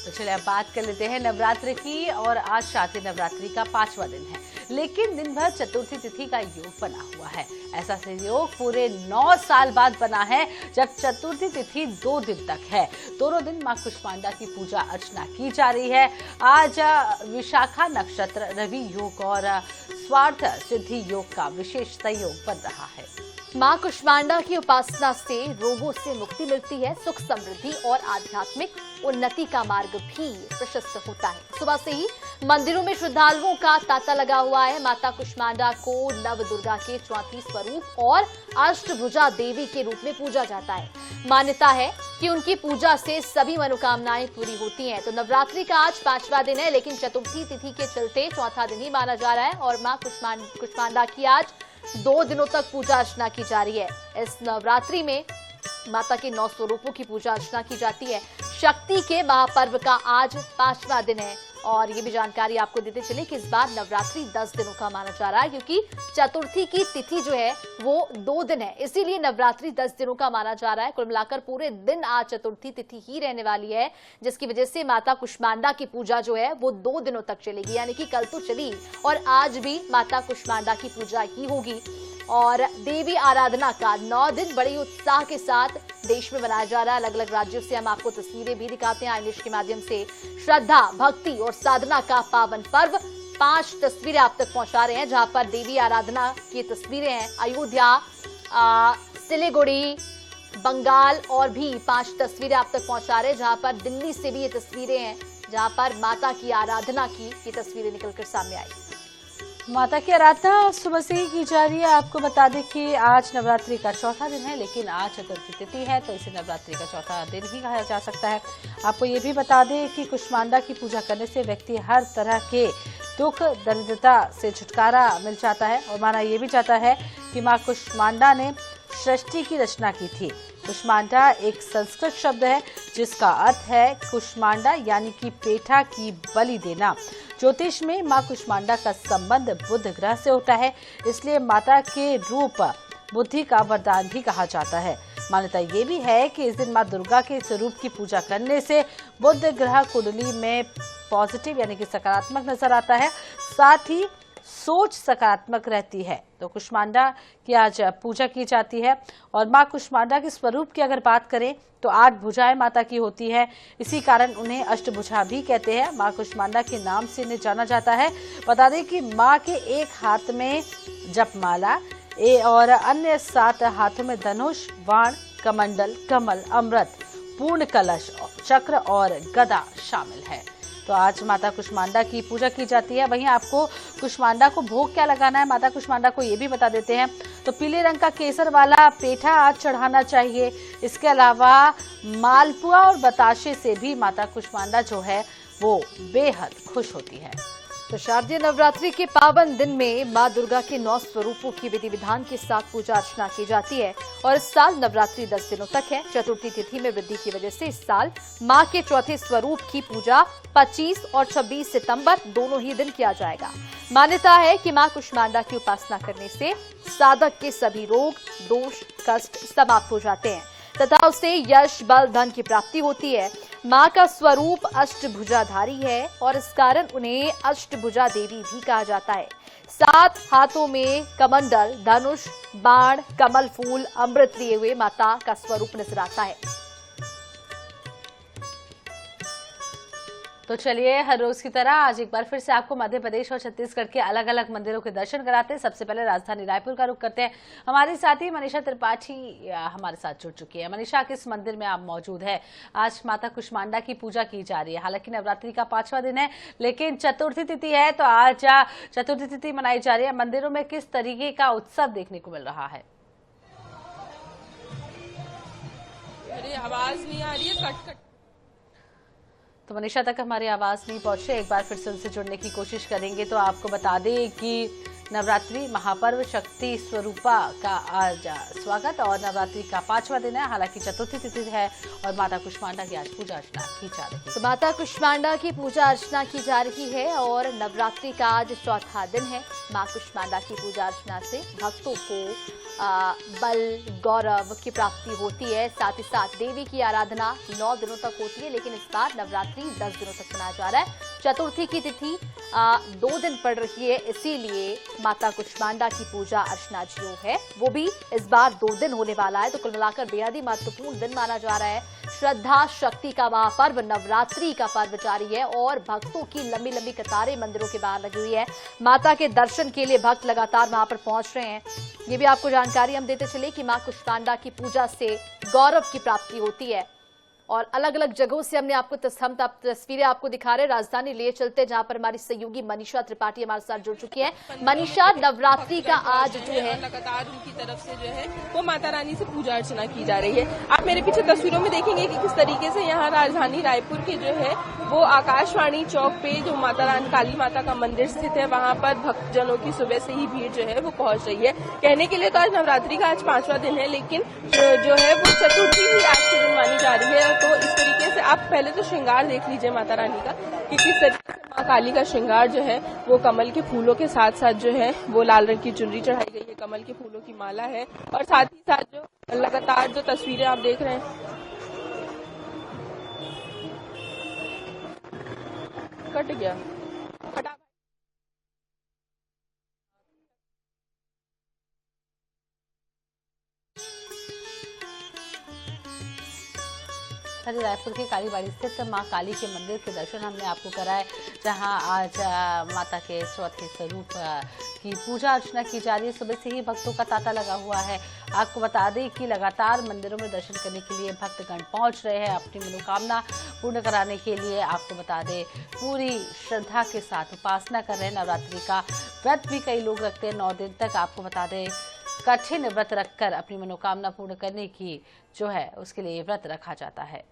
तो चलिए अब बात कर लेते हैं नवरात्रि की। और आज शारदीय नवरात्रि का 5वां दिन है, लेकिन दिन भर चतुर्थी तिथि का योग बना हुआ है। ऐसा संयोग पूरे 9 साल बाद बना है जब चतुर्थी तिथि 2 दिन तक है। दोनों दिन मां कुष्मांडा की पूजा अर्चना की जा रही है। आज विशाखा नक्षत्र, रवि योग और स्वार्थ सिद्धि योग का विशेष संयोग बन रहा है। मां कुष्मांडा की उपासना से रोगों से मुक्ति मिलती है, सुख समृद्धि और आध्यात्मिक उन्नति का मार्ग भी प्रशस्त होता है। सुबह से ही मंदिरों में श्रद्धालुओं का तांता लगा हुआ है। माता कुष्मांडा को नव दुर्गा के 34 स्वरूप और अष्टभुजा देवी के रूप में पूजा जाता है। मान्यता है कि उनकी पूजा से सभी मनोकामनाएं पूरी होती हैं। तो नवरात्रि का आज 5वां दिन है, लेकिन चतुर्थी तिथि के चलते चौथा दिन ही माना जा रहा है और मां कुष्मांडा की आज 2 दिनों तक पूजा अर्चना की जा रही है। इस नवरात्रि में माता के 9 स्वरूपों की पूजा अर्चना की जाती है। शक्ति के महापर्व का आज 5वां दिन है और ये भी जानकारी आपको देते चले कि इस बार नवरात्रि 10 दिनों का माना जा रहा है, क्योंकि चतुर्थी की तिथि जो है वो 2 दिन है, इसीलिए नवरात्रि 10 दिनों का माना जा रहा है। कुल मिलाकर पूरे दिन आज चतुर्थी तिथि ही रहने वाली है, जिसकी वजह से माता कुष्मांडा की पूजा जो है वो 2 दिनों तक चलेगी। यानी कि कल तो चली और आज भी माता कुष्मांडा की पूजा ही होगी। और देवी आराधना का 9 दिन बड़े उत्साह के साथ देश में मनाया जा रहा है। अलग अलग राज्यों से हम आपको तस्वीरें भी दिखाते हैं आईनिश के माध्यम से। श्रद्धा, भक्ति और साधना का पावन पर्व 5 तस्वीरें आप तक पहुंचा रहे हैं, जहां पर देवी आराधना की तस्वीरें हैं। अयोध्या, सिलीगुड़ी, बंगाल और भी 5 तस्वीरें आप तक पहुंचा रहे हैं, जहां पर दिल्ली से भी ये तस्वीरें हैं, जहां पर माता की आराधना की ये तस्वीरें निकलकर सामने आई। माता की आराधना सुबह से ही की जा रही है। आपको बता दें कि आज नवरात्रि का चौथा दिन है, लेकिन आज चतुर्थी तिथि है तो इसे नवरात्रि का चौथा दिन ही कहा जा सकता है। आपको ये भी बता दें कि कुष्मांडा की पूजा करने से व्यक्ति हर तरह के दुख दरिद्रता से छुटकारा मिल जाता है। और माना यह भी जाता है कि मां कुष्मांडा ने सृष्टि की रचना की थी। कुष्मांडा एक संस्कृत शब्द है जिसका अर्थ है कुष्मांडा, यानी कि पेठा की बलि देना। ज्योतिष में मां कुष्मांडा का संबंध बुध ग्रह से होता है, इसलिए माता के रूप बुद्धि का वरदान भी कहा जाता है। मान्यता ये भी है कि इस दिन मां दुर्गा के स्वरूप की पूजा करने से बुध ग्रह कुंडली में पॉजिटिव यानी कि सकारात्मक नजर आता है, साथ ही सोच सकारात्मक रहती है। तो कुष्मांडा की आज पूजा की जाती है। और मां कुष्मांडा के स्वरूप की अगर बात करें तो 8 भुजाएं माता की होती है, इसी कारण उन्हें अष्टभुजा भी कहते हैं। मां कुष्मांडा के नाम से इन्हें जाना जाता है। बता दें कि मां के एक हाथ में जपमाला और अन्य 7 हाथों में धनुष, बाण, कमंडल, कमल, अमृत, पूर्ण कलश, चक्र और गदा शामिल है। तो आज माता कुष्मांडा की पूजा की जाती है। वहीं आपको कुष्मांडा को भोग क्या लगाना है, माता कुष्मांडा को ये भी बता देते हैं। तो पीले रंग का केसर वाला पेठा आज चढ़ाना चाहिए। इसके अलावा मालपुआ और बताशे से भी माता कुष्मांडा जो है वो बेहद खुश होती है। तो शारदीय नवरात्रि के पावन दिन में मां दुर्गा के 9 स्वरूपों की विधि विधान के साथ पूजा अर्चना की जाती है और इस साल नवरात्रि 10 दिनों तक है। चतुर्थी तिथि में वृद्धि की वजह से इस साल मां के चौथे स्वरूप की पूजा 25 और 26 सितंबर दोनों ही दिन किया जाएगा। मान्यता है कि मां कुष्मांडा की उपासना करने से साधक के सभी रोग, दोष, कष्ट समाप्त हो जाते हैं तथा उससे यश, बल, धन की प्राप्ति होती है। मां का स्वरूप अष्टभुजाधारी है और इस कारण उन्हें अष्टभुजा देवी भी कहा जाता है। 7 हाथों में कमंडल, धनुष, बाण, कमल फूल, अमृत लिए हुए माता का स्वरूप नजर आता है। तो चलिए हर रोज की तरह आज एक बार फिर से आपको मध्य प्रदेश और छत्तीसगढ़ के अलग अलग मंदिरों के दर्शन कराते हैं। सबसे पहले राजधानी रायपुर का रुख करते हैं। हमारी साथी मनीषा त्रिपाठी हमारे साथ जुड़ चुकी है। मनीषा, किस मंदिर में आप मौजूद है? आज माता कुष्मांडा की पूजा की जा रही है। हालांकि नवरात्रि का 5वां दिन है, लेकिन चतुर्थी तिथि है तो आज चतुर्थी तिथि मनाई जा रही है। मंदिरों में किस तरीके का उत्सव देखने को मिल रहा है? मेरी आवाज नहीं आ रही है, कट कट। तो मनीषा तक हमारी आवाज नहीं पहुंचे, एक बार फिर से उनसे जुड़ने की कोशिश करेंगे। तो आपको बता दें कि नवरात्रि महापर्व शक्ति स्वरूपा का आज स्वागत और नवरात्रि का 5वां दिन है। हालांकि चतुर्थी तिथि है और माता कुष्मांडा की आज पूजा अर्चना की जा रही है। तो माता कुष्मांडा की पूजा अर्चना की जा रही है और नवरात्रि का आज चौथा दिन है। मां कुष्मांडा की पूजा अर्चना से भक्तों को बल गौरव की प्राप्ति होती है। साथ ही साथ देवी की आराधना 9 दिनों तक होती है, लेकिन इस बार नवरात्रि 10 दिनों तक मनाया जा रहा है। चतुर्थी की तिथि 2 दिन पड़ रही है, इसीलिए माता कुष्मांडा की पूजा अर्चना जो है वो भी इस बार 2 दिन होने वाला है। तो कुल मिलाकर बेहद ही महत्वपूर्ण दिन माना जा रहा है। श्रद्धा शक्ति का महापर्व नवरात्रि का पर्व जारी है और भक्तों की लंबी लंबी कतारें मंदिरों के बाहर लगी हुई है। माता के दर्शन के लिए भक्त लगातार वहां पर पहुंच रहे हैं। ये भी आपको जानकारी हम देते चले कि मां कुष्मांडा की पूजा से गौरव की प्राप्ति होती है और अलग अलग जगहों से हमने आपको तस्वीरें आपको दिखा रहे हैं। राजधानी ले चलते जहां पर हमारी सहयोगी मनीषा त्रिपाठी हमारे साथ जुड़ चुकी है। मनीषा, नवरात्रि का आज जो है लगातार उनकी तरफ से जो है वो माता रानी से पूजा अर्चना की जा रही है। आप मेरे पीछे तस्वीरों में देखेंगे कि किस तरीके से यहाँ राजधानी रायपुर के जो है वो आकाशवाणी चौक पे जो माता रानी काली माता का मंदिर स्थित है, वहाँ पर भक्तजनों की सुबह से ही भीड़ जो है वो पहुंच रही है। कहने के लिए तो आज नवरात्रि का आज 5वां दिन है, लेकिन जो है वो चतुर्थी ही आज के दिन मानी जा रही है। तो इस तरीके से आप पहले तो श्रृंगार देख लीजिए माता रानी का कि किस तरीके से माँ काली का श्रृंगार जो है वो कमल के फूलों के साथ साथ जो है वो लाल रंग की चुनरी चढ़ाई गई है, कमल के फूलों की माला है और साथ ही साथ जो लगातार जो तस्वीरें आप देख रहे हैं कट गया रायपुर के कालीबाड़ी स्थित मां काली के मंदिर के दर्शन हमने आपको कराए, जहां आज माता के चौथे स्वरूप की पूजा अर्चना की जा रही है। सुबह से ही भक्तों का तांता लगा हुआ है। आपको बता दें कि लगातार मंदिरों में दर्शन करने के लिए भक्तगण पहुंच रहे हैं अपनी मनोकामना पूर्ण कराने के लिए। आपको बता दें पूरी श्रद्धा के साथ उपासना कर रहे हैं। नवरात्रि का व्रत भी कई लोग रखते हैं 9 दिन तक। आपको बता दें कठिन व्रत रखकर अपनी मनोकामना पूर्ण करने की जो है उसके लिए व्रत रखा जाता है।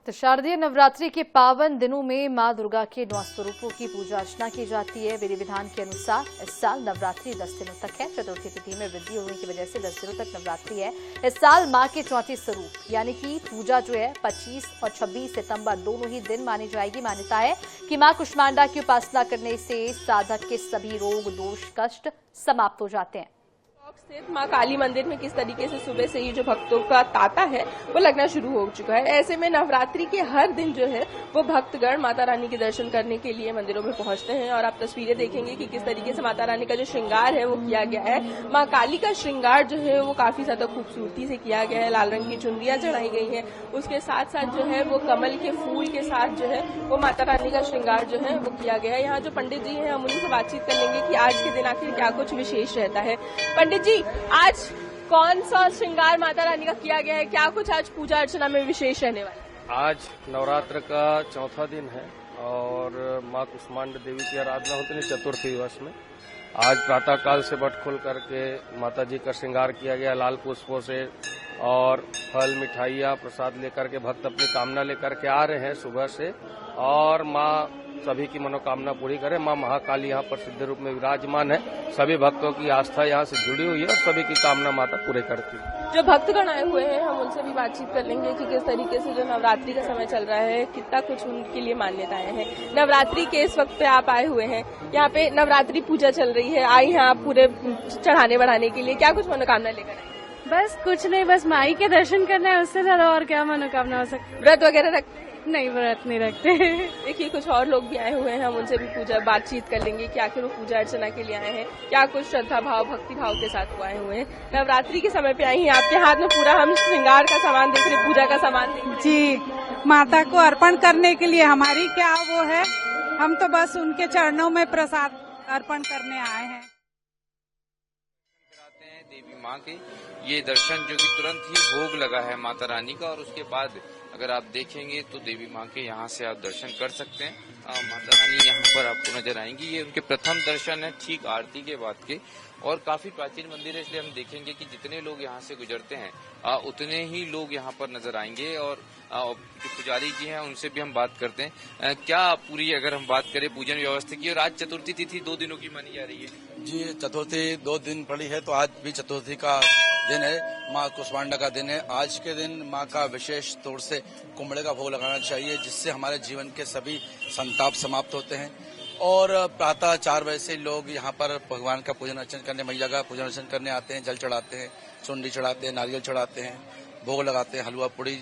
तो शारदीय नवरात्रि के पावन दिनों में मां दुर्गा के 9 स्वरूपों की पूजा अर्चना की जाती है। विधि विधान के अनुसार इस साल नवरात्रि 10 दिनों तक है। चतुर्थी तिथि में वृद्धि होने की वजह से 10 दिनों तक नवरात्रि है। इस साल मां के चौथे स्वरूप यानी कि पूजा जो है 25 और 26 सितंबर दोनों ही दिन मानी जाएगी। मान्यता है कि मां कुष्मांडा की उपासना करने से साधक के सभी रोग दोष कष्ट समाप्त हो जाते हैं। स्थित मां काली मंदिर में किस तरीके से सुबह से ही जो भक्तों का तांता है वो लगना शुरू हो चुका है। ऐसे में नवरात्रि के हर दिन जो है वो भक्तगण माता रानी के दर्शन करने के लिए मंदिरों में पहुंचते हैं और आप तस्वीरें देखेंगे कि किस तरीके से माता रानी का जो श्रृंगार है वो किया गया है। मां काली का श्रृंगार जो है वो काफी ज्यादा खूबसूरती से किया गया है। लाल रंग की चुनरियां चढ़ाई गई है, उसके साथ साथ जो है वो कमल के फूल के साथ जो है वो माता रानी का श्रृंगार जो है वो किया गया है। यहाँ जो पंडित जी हैं हम उन्हीं से बातचीत कर लेंगे कि आज के दिन आखिर क्या कुछ विशेष रहता है। पंडित जी, आज कौन सा श्रृंगार माता रानी का किया गया है, क्या कुछ आज पूजा अर्चना में विशेष रहने वाला है? आज नवरात्र का चौथा दिन है और मां कुष्मांडा देवी की आराधना होती है चतुर्थी दिवस में। आज प्रातः काल से बट खोल करके माता जी का श्रृंगार किया गया लाल पुष्पों से और फल मिठाइयाँ प्रसाद लेकर के भक्त अपनी कामना लेकर के आ रहे हैं सुबह से और माँ सभी की मनोकामना पूरी करे। माँ महाकाली यहाँ पर सिद्ध रूप में विराजमान है। सभी भक्तों की आस्था यहाँ से जुड़ी हुई है और सभी की कामना माता पूरे करती है। जो भक्तगण आए हुए हैं हम उनसे भी बातचीत कर लेंगे कि किस तरीके से जो नवरात्रि का समय चल रहा है कितना कुछ उनके लिए मान्यताएं हैं। नवरात्रि के इस वक्त पे आप आए हुए हैं, यहाँ पे नवरात्रि पूजा चल रही है, आई हैं आप पूरे चढ़ाने बढ़ाने के लिए, क्या कुछ मनोकामना लेकर आए? बस कुछ नहीं, बस माई के दर्शन करना है, उससे ज्यादा और क्या मनोकामना हो सकती है। व्रत वगैरह रखते हैं? नहीं, व्रत नहीं रखते। देखिए कुछ और लोग भी आए हुए हैं, हम उनसे भी बातचीत कर लेंगे कि आखिर वो पूजा अर्चना के लिए आए हैं, क्या कुछ श्रद्धा भाव भक्ति भाव के साथ वो आए हुए हैं। नवरात्रि के समय पे आई हैं, आपके हाथ में पूरा हम श्रृंगार का सामान देख रहे, पूजा का सामान देख रहे जी, माता को अर्पण करने के लिए हमारी क्या वो है, हम तो बस उनके चरणों में प्रसाद अर्पण करने आए हैं। देवी माँ के ये दर्शन जो कि तुरंत ही भोग लगा है माता रानी का और उसके बाद अगर आप देखेंगे तो देवी माँ के यहाँ से आप दर्शन कर सकते हैं। माता रानी यहाँ पर आपको नजर आएंगी। ये उनके प्रथम दर्शन है ठीक आरती के बाद के, और काफी प्राचीन मंदिर है, इसलिए हम देखेंगे कि जितने लोग यहाँ से गुजरते हैं उतने ही लोग यहाँ पर नजर आएंगे। और जो पुजारी जी हैं उनसे भी हम बात करते हैं। क्या पूरी अगर हम बात करें पूजन व्यवस्था की, और आज चतुर्थी तिथि 2 दिनों की मानी जा रही है। जी, चतुर्थी 2 दिन पड़ी है, तो आज भी चतुर्थी का दिन है, माँ कुष्मांडा का दिन है। आज के दिन माँ का विशेष तौर से कुंबड़े का भोग लगाना चाहिए, जिससे हमारे जीवन के सभी संताप समाप्त होते हैं। और प्रातः 4 बजे से लोग यहाँ पर भगवान का पूजन अर्चन करने, मैया का पूजन अर्चन करने आते हैं। जल चढ़ाते हैं, चुनरी चढ़ाते हैं, नारियल चढ़ाते हैं, भोग लगाते हैं, हलवा पूड़ी,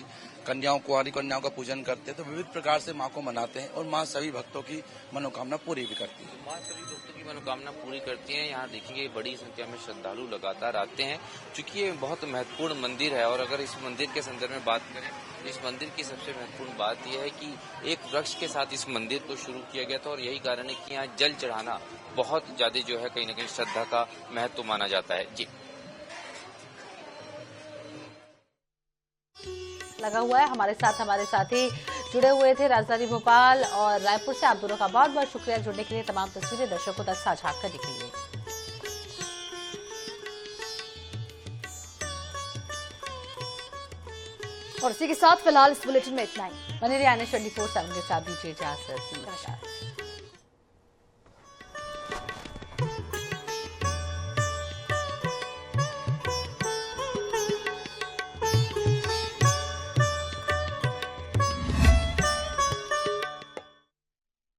कन्याओं कुंवारी कन्याओं का पूजन करते हैं। तो विविध प्रकार से माँ को मनाते हैं, और माँ सभी भक्तों की मनोकामना पूरी भी करती है। माँ सभी भक्तों की मनोकामना पूरी करती हैं। यहाँ देखेंगे बड़ी संख्या में श्रद्धालु लगातार आते हैं, चूंकि ये बहुत महत्वपूर्ण मंदिर है। और अगर इस मंदिर के संदर्भ में बात करें, इस मंदिर की सबसे महत्वपूर्ण बात यह है कि एक वृक्ष के साथ इस मंदिर को शुरू किया गया था, और यही कारण है कि यहाँ जल चढ़ाना बहुत ज्यादा जो है कहीं न कहीं श्रद्धा का महत्व माना जाता है। जी, लगा हुआ है हमारे साथी जुड़े हुए थे राजधानी भोपाल और रायपुर से। आप दोनों का बहुत बहुत शुक्रिया जुड़ने के लिए, तमाम तस्वीरें दर्शकों तक साझा करने के लिए। और इसी के साथ फिलहाल इस बुलेटिन में इतना ही। बने रहिए 24/7 के साथ, दीजिए इजाजत। नमस्कार।